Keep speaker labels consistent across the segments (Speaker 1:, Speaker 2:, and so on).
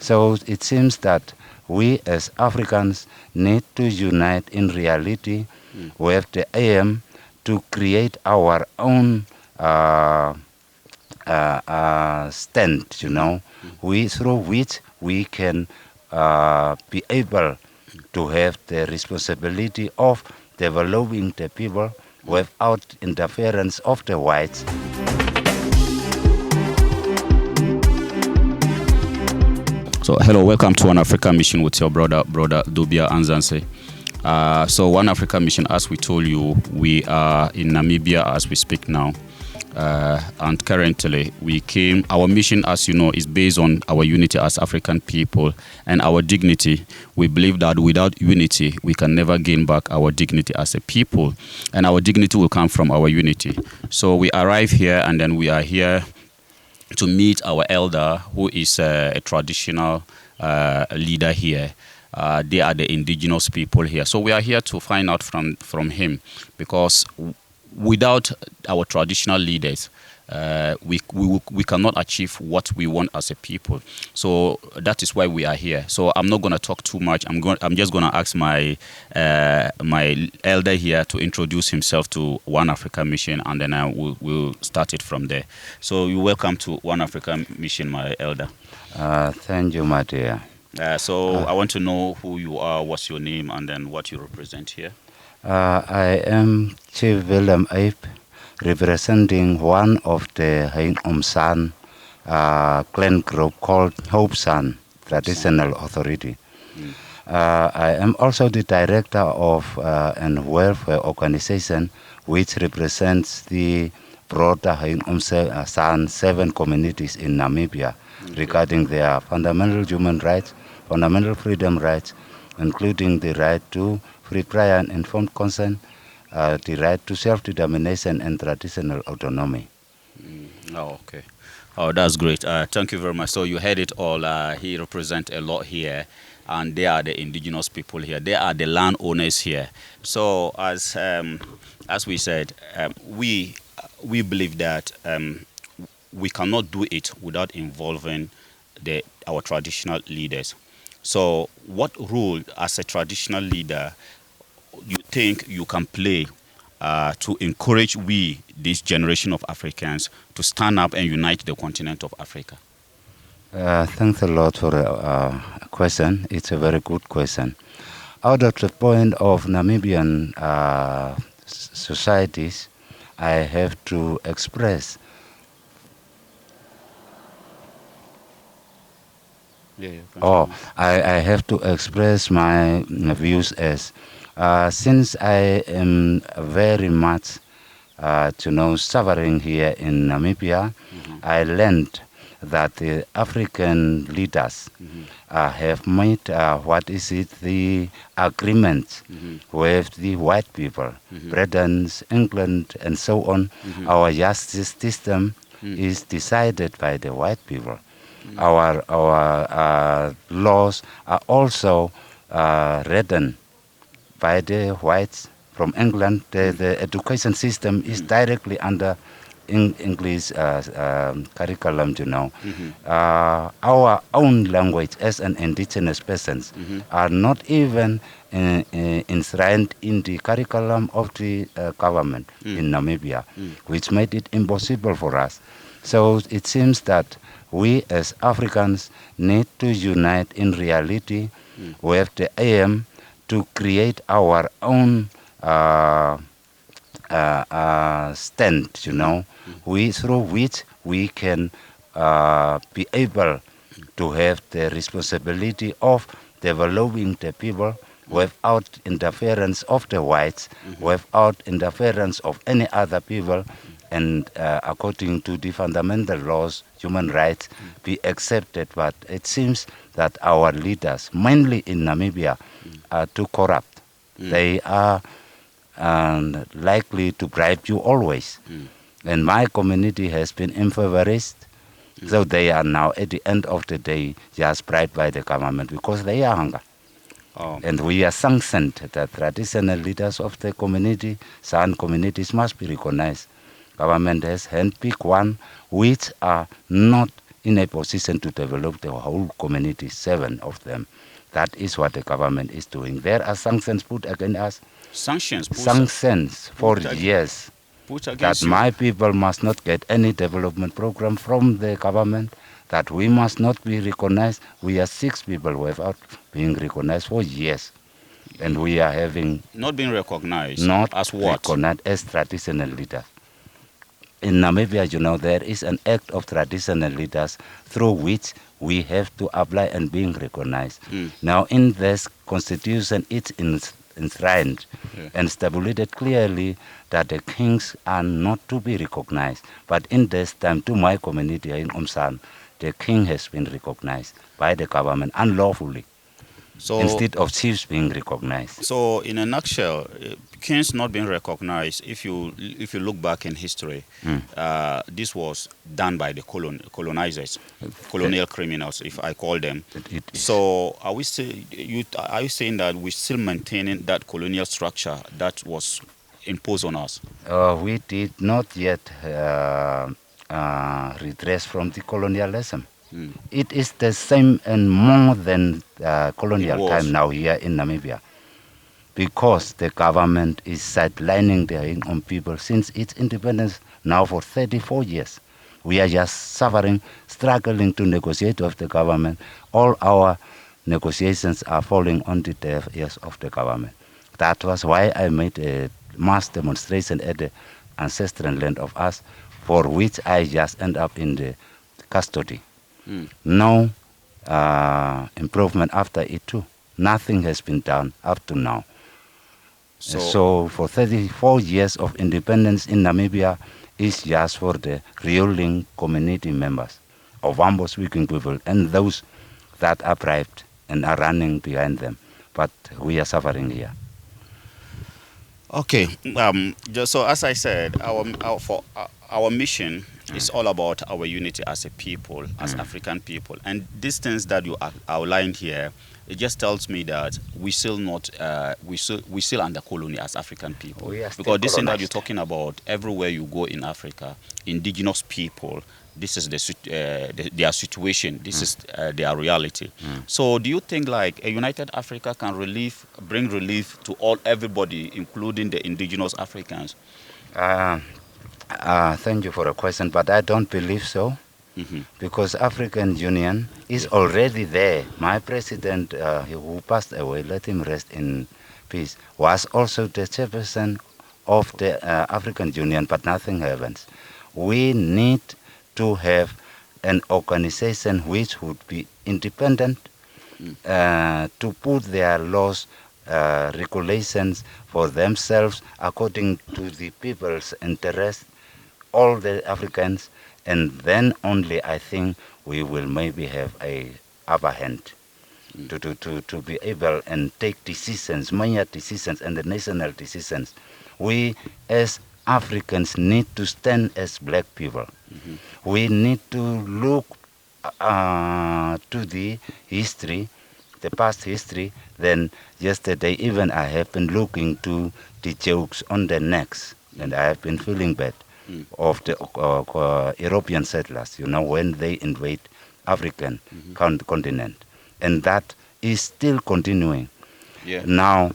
Speaker 1: So it seems that we as Africans need to unite in reality. We have the aim to create our own stand, through which we can be able to have the responsibility of developing the people without interference of the whites.
Speaker 2: So hello, welcome to One Africa Mission with your brother Dubia Anzanse. So One Africa Mission, as we told you, we are in Namibia as we speak now. And currently our mission, as you know, is based on our unity as African people and our dignity. We believe that without unity, we can never gain back our dignity as a people, and our dignity will come from our unity. So we arrive here, and then we are here to meet our elder, who is a traditional leader here. They are the indigenous people here. So we are here to find out from him, because without our traditional leaders, we cannot achieve what we want as a people. So that is why we are here. So I'm not going to talk too much. I'm just going to ask my elder here to introduce himself to One Africa Mission, and then we'll start it from there. So you're welcome to One Africa Mission, my elder.
Speaker 1: Thank you, my dear.
Speaker 2: I want to know who you are, what's your name, and then what you represent here.
Speaker 1: I am Chief Willem Ape, representing one of the Haing clan group called Hope San Traditional Authority. I am also the director of a welfare organization which represents the broader Haing San 7 communities in Namibia regarding their fundamental human rights, fundamental freedom rights, including the right to free, prior and informed consent, the right to self-determination and traditional autonomy.
Speaker 2: Oh, okay. Oh, that's great. Thank you very much. So you heard it all. He represents a lot here, and they are the indigenous people here. They are the landowners here. So as we said, we believe that we cannot do it without involving our traditional leaders. So what role as a traditional leader you think you can play to encourage this generation of Africans, to stand up and unite the continent of Africa?
Speaker 1: Thanks a lot for the question. It's a very good question. Out of the point of Namibian societies, I have to express I have to express my views since I am very much suffering here in Namibia. I learned that the African leaders have made the agreement with the white people, Britain, England, and so on. Our justice system is decided by the white people. Our laws are also written by the whites from England. The education system is directly under English curriculum, Our own language as an indigenous persons are not even enshrined in the curriculum of the government in Namibia, which made it impossible for us. So it seems that we as Africans need to unite in reality. We have the aim to create our own stand, through which we can be able to have the responsibility of developing the people without interference of the whites, without interference of any other people, and according to the fundamental laws, human rights be accepted. But it seems that our leaders, mainly in Namibia, are too corrupt. They are likely to bribe you always. And my community has been impoverished, so they are now, at the end of the day, just bribed by the government because they are hungry. And we are sanctioned that traditional leaders of the community, San communities, must be recognized. Government has handpicked one which are not in a position to develop the whole community, 7 of them. That is what the government is doing. There are sanctions put against us.
Speaker 2: Sanctions
Speaker 1: Sanctions for
Speaker 2: put ag-
Speaker 1: years.
Speaker 2: put
Speaker 1: That
Speaker 2: against you.
Speaker 1: my people must not get any development program from the government, that we must not be recognized. We are 6 people without being recognized for years. And we are having
Speaker 2: Not being recognized
Speaker 1: not
Speaker 2: as what?
Speaker 1: recognized as traditional leaders. In Namibia, you know, there is an act of traditional leaders through which we have to apply and being recognized. Now, in this constitution, it's enshrined and stipulated clearly that the kings are not to be recognized. But in this time, to my community in Umsan, the king has been recognized by the government unlawfully,
Speaker 2: So,
Speaker 1: instead of chiefs being recognized.
Speaker 2: so in a nutshell, kings not being recognized. If you look back in history, this was done by the colonizers, colonial criminals, if I call them.
Speaker 1: It is.
Speaker 2: So are we still? Are you saying that we're still maintaining that colonial structure that was imposed on us?
Speaker 1: We did not yet redress from the colonialism. It is the same and more than colonial
Speaker 2: It was.
Speaker 1: time now here in Namibia, because the government is sidelining the Haingom people since its independence now for 34 years. We are just suffering, struggling to negotiate with the government. All our negotiations are falling on the deaf ears of the government. That was why I made a mass demonstration at the ancestral land of us, for which I just end up in the custody. No improvement after it too. Nothing has been done up to now. So for 34 years of independence in Namibia is just for the ruling community members of Wambo speaking people and those that are bribed and are running behind them. But we are suffering here.
Speaker 2: Okay. Just so as I said, our mission is all about our unity as a people, as African people, and these things that you outlined here, it just tells me that we still not we still under colony as African people.
Speaker 1: We are still
Speaker 2: Because this thing that you're
Speaker 1: colonized.
Speaker 2: talking about, everywhere you go in Africa, indigenous people, this is their situation. This is their reality. So, do you think like a united Africa can bring relief to everybody, including the indigenous Africans?
Speaker 1: Thank you for the question, but I don't believe so, because African Union is already there. My president, who passed away, let him rest in peace, was also the chairperson of the African Union, but nothing happens. We need to have an organization which would be independent to put their laws, regulations for themselves according to the people's interest, all the Africans, and then only I think we will maybe have a upper hand to be able and take decisions, major decisions and the national decisions. We as Africans need to stand as black people. We need to look to the history, the past history. Then yesterday even I have been looking to the jokes on the necks, and I have been feeling bad of the European settlers, you know, when they invade African continent. And that is still continuing.
Speaker 2: Yeah.
Speaker 1: Now,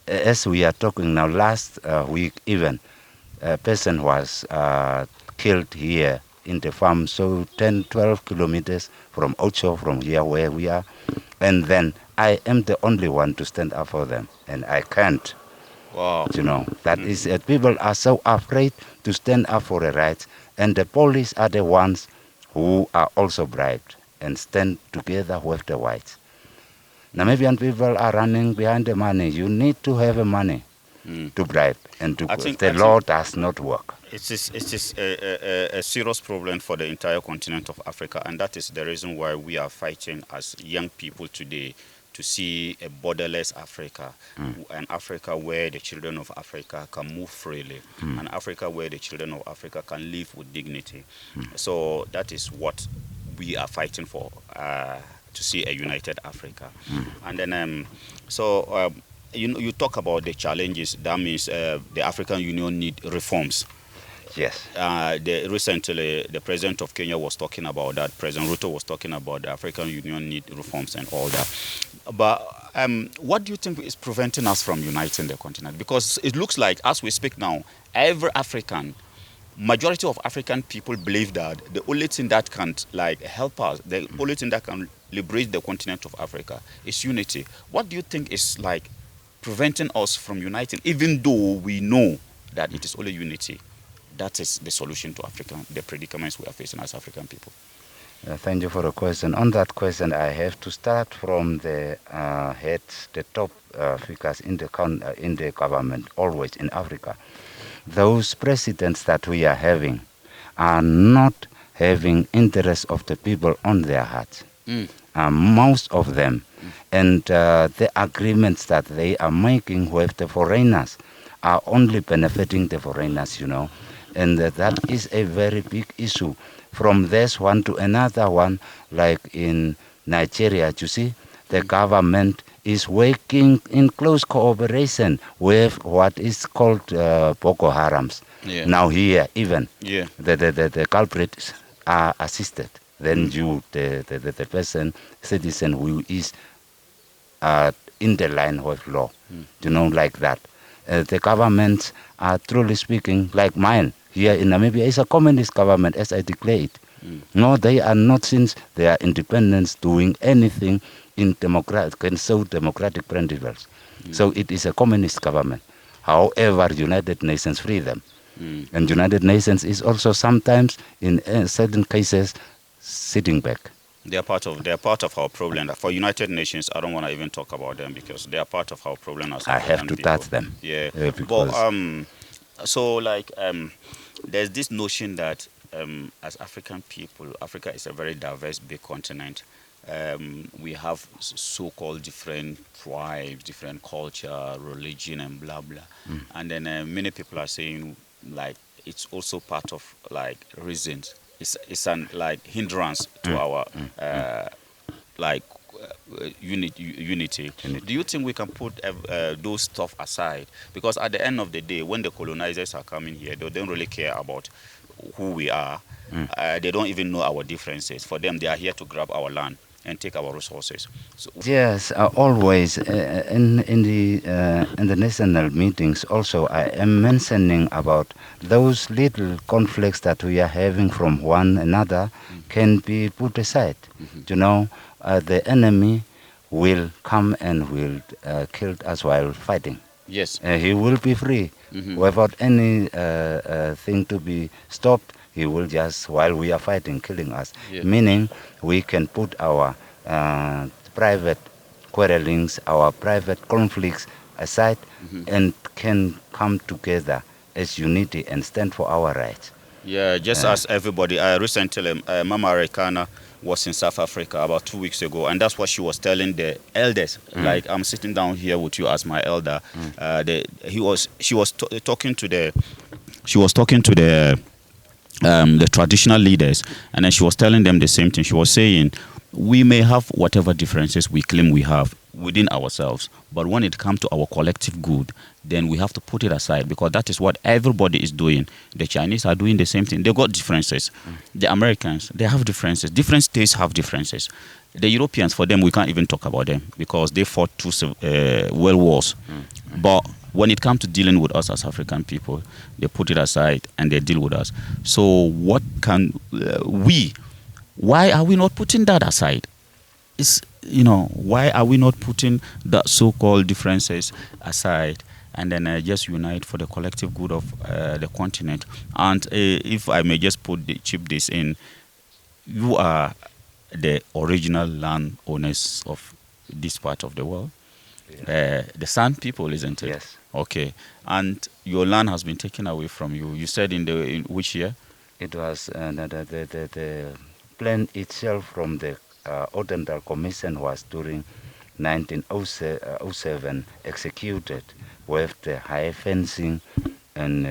Speaker 1: as we are talking now, last week even, a person was killed here in the farm, so 10, 12 kilometers from Ocho, from here where we are. And then I am the only one to stand up for them, and I can't.
Speaker 2: Wow.
Speaker 1: You know, that is it. People are so afraid to stand up for the rights, and the police are the ones who are also bribed and stand together with the whites. Namibian people are running behind the money. You need to have a money to bribe, and to the law does not work.
Speaker 2: It is a serious problem for the entire continent of Africa, and that is the reason why we are fighting as young people today to see a borderless Africa, an Africa where the children of Africa can move freely, an Africa where the children of Africa can live with dignity. So that is what we are fighting for, to see a united Africa. And then, you talk about the challenges. That means the African Union need reforms.
Speaker 1: Yes.
Speaker 2: Recently, the president of Kenya was talking about that. President Ruto was talking about the African Union need reforms and all that. But what do you think is preventing us from uniting the continent? Because it looks like, as we speak now, every African, majority of African people believe that the only thing that can like help us, the only thing that can liberate the continent of Africa is unity. What do you think is like preventing us from uniting, even though we know that it is only unity that is the solution to Africa, the predicaments we are facing as African people?
Speaker 1: Thank you for the question. On that question, I have to start from the heads, the top figures in the government, always in Africa. Those presidents that we are having are not having interest of the people on their hearts. Most of them. And the agreements that they are making with the foreigners are only benefiting the foreigners, you know. And that is a very big issue. From this one to another one, like in Nigeria, you see, the government is working in close cooperation with what is called Boko Harams.
Speaker 2: Yeah.
Speaker 1: Now here, even
Speaker 2: Yeah.
Speaker 1: the culprits are assisted. Then you, the person, citizen who is in the line with law, you know, like that. The governments are truly speaking, like mine here in Namibia, is a communist government, as I declare it. No, they are not, since their independence, doing anything in democratic principles. So it is a communist government. However, United Nations free them. And United Nations is also sometimes, in certain cases, sitting back.
Speaker 2: They are part of our problem. For United Nations, I don't want to even talk about them because they are part of our problem as
Speaker 1: I have
Speaker 2: African
Speaker 1: to
Speaker 2: people.
Speaker 1: touch them.
Speaker 2: Yeah.
Speaker 1: Because
Speaker 2: But so like there's this notion that as African people, Africa is a very diverse, big continent. We have so-called different tribes, different culture, religion, and blah blah. And then many people are saying like it's also part of like reasons. It's an like hindrance to our like unity. Do you think we can put those stuff aside? Because at the end of the day, when the colonizers are coming here, they don't really care about who we are. They don't even know our differences. For them, they are here to grab our land and take our resources. So,
Speaker 1: yes, always in the national meetings. Also, I am mentioning about those little conflicts that we are having from one another can be put aside. You know, the enemy will come and will kill us while fighting.
Speaker 2: yes.
Speaker 1: He will be free without any thing to be stopped. He will just, while we are fighting, killing us.
Speaker 2: Yeah.
Speaker 1: Meaning we can put our private quarrelings, our private conflicts aside and can come together as unity and stand for our rights.
Speaker 2: Yeah, just as everybody. Recently, Mama Rekana was in South Africa about 2 weeks ago, and that's what she was telling the elders. Like, I'm sitting down here with you as my elder. She was talking to the traditional leaders, and then she was telling them the same thing. She was saying, we may have whatever differences we claim we have within ourselves, but when it comes to our collective good, then we have to put it aside, because that is what everybody is doing. The Chinese are doing the same thing. They got differences. The Americans, they have differences. Different states have differences. The Europeans, for them, we can't even talk about them because they fought two world wars. But when it comes to dealing with us as African people, they put it aside and they deal with us. So what can why are we not putting that aside? Why are we not putting that so-called differences aside and then just unite for the collective good of the continent? And if I may just chip this in, you are the original land owners of this part of the world.
Speaker 1: Yes.
Speaker 2: The San people, isn't it?
Speaker 1: Yes.
Speaker 2: Okay. And your land has been taken away from you. You said in which year?
Speaker 1: It was the plan itself from the Oriental Commission was during 1907 executed with the high fencing, and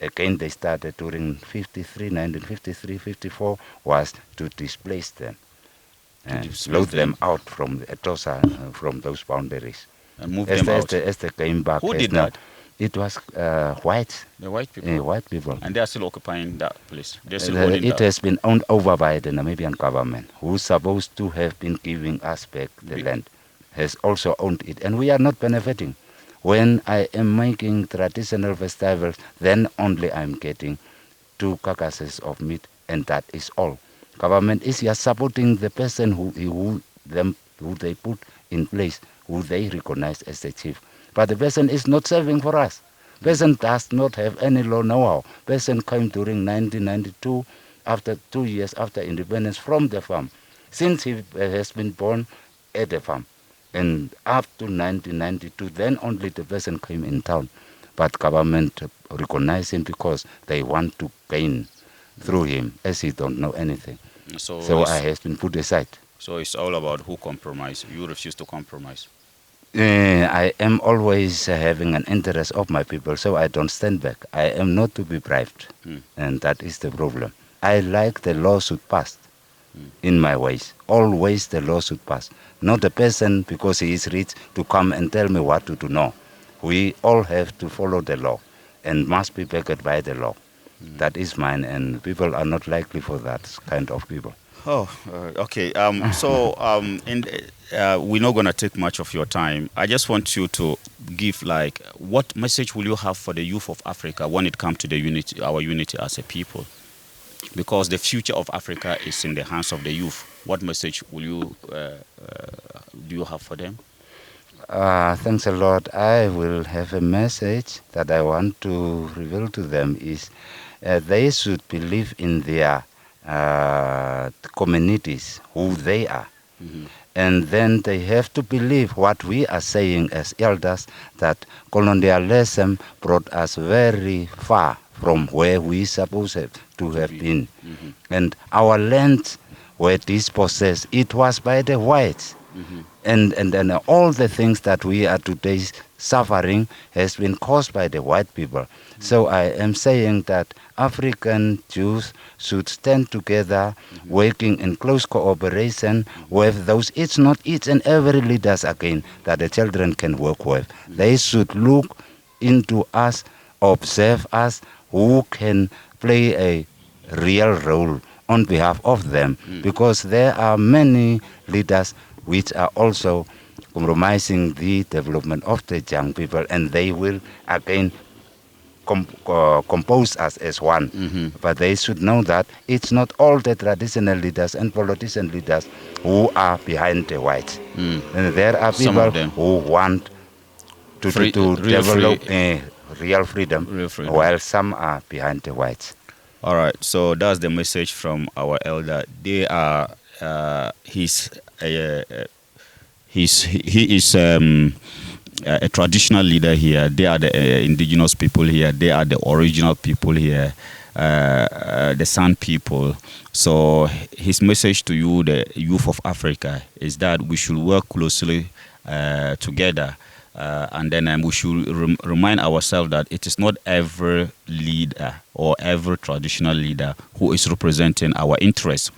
Speaker 1: again they started during 1953, 54 was to displace them and load them out from Etosa, from those boundaries.
Speaker 2: And move them out.
Speaker 1: As they came back.
Speaker 2: Who did that?
Speaker 1: It was white.
Speaker 2: The white people.
Speaker 1: White people.
Speaker 2: And they are still occupying that place. They're still holding
Speaker 1: It
Speaker 2: that.
Speaker 1: has been owned over by the Namibian government, who's supposed to have been giving us back the land, has also owned it, and we are not benefiting. When I am making traditional festivals, then only I'm getting 2 carcasses of meat, and that is all. Government is just supporting the person who they put in place, who they recognize as the chief. But the person is not serving for us. Person does not have any law know-how. Person came during 1992, after 2 years after independence from the farm. Since he has been born at the farm, and up to 1992, then only the person came in town. But government recognize him because they want to gain through him, as he don't know anything. So I has been put aside.
Speaker 2: So it's all about who compromise. You refuse to compromise.
Speaker 1: I am always having an interest of my people, so I don't stand back. I am not to be bribed, and that is the problem. I like the law should pass in my ways. Always the law should pass. Not a person, because he is rich, to come and tell me what to do. No. We all have to follow the law and must be backed by the law. That is mine, and people are not likely for that kind of people.
Speaker 2: Oh, okay. We're not going to take much of your time. I just want you to give, like, what message will you have for the youth of Africa when it comes to the unity, our unity as a people? Because the future of Africa is in the hands of the youth. What message will you do you have for them?
Speaker 1: Thanks a lot. I will have a message that I want to reveal to them is they should believe in their communities, who they are. And then they have to believe what we are saying as elders, that colonialism brought us very far from where we supposed to have been. And our lands were dispossessed. It was by the whites. And all the things that we are today suffering has been caused by the white people. So I am saying that African Jews should stand together, working in close cooperation with those. It's not each and every leaders again that the children can work with. They should look into us, observe us, who can play a real role on behalf of them, because there are many leaders which are also compromising the development of the young people, and they will again compose us as one. But they should know that it's not all the traditional leaders and politician leaders who are behind the whites. And there are people who want to develop real freedom, while some are behind the whites.
Speaker 2: All right, so that's the message from our elder. They are he is a traditional leader here. They are the indigenous people here. They are the original people here, the San people. So his message to you, the youth of Africa, is that we should work closely together. And then we should remind ourselves that it is not every leader or every traditional leader who is representing our interests.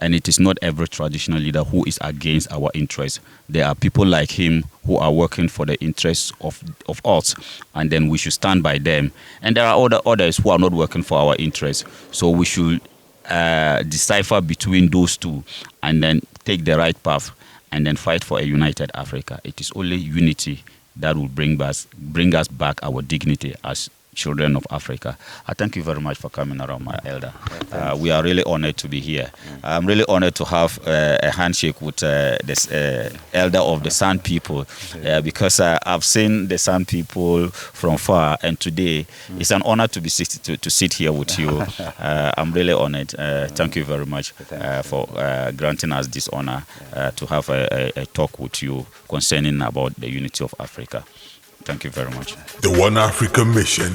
Speaker 2: And it is not every traditional leader who is against our interests. There are people like him who are working for the interests of us, and then we should stand by them. And there are others who are not working for our interests. So we should decipher between those two and then take the right path and then fight for a united Africa. It is only unity that will bring us back our dignity as children of Africa. I thank you very much for coming around, my elder. We are really honored to be here. I'm really honored to have a handshake with this elder of the San people, because I've seen the San people from far, and today it's an honor to sit here with you. I'm really honored. Thank you very much for granting us this honor to have a talk with you concerning about the unity of Africa. Thank you very much.
Speaker 3: The One Africa Mission.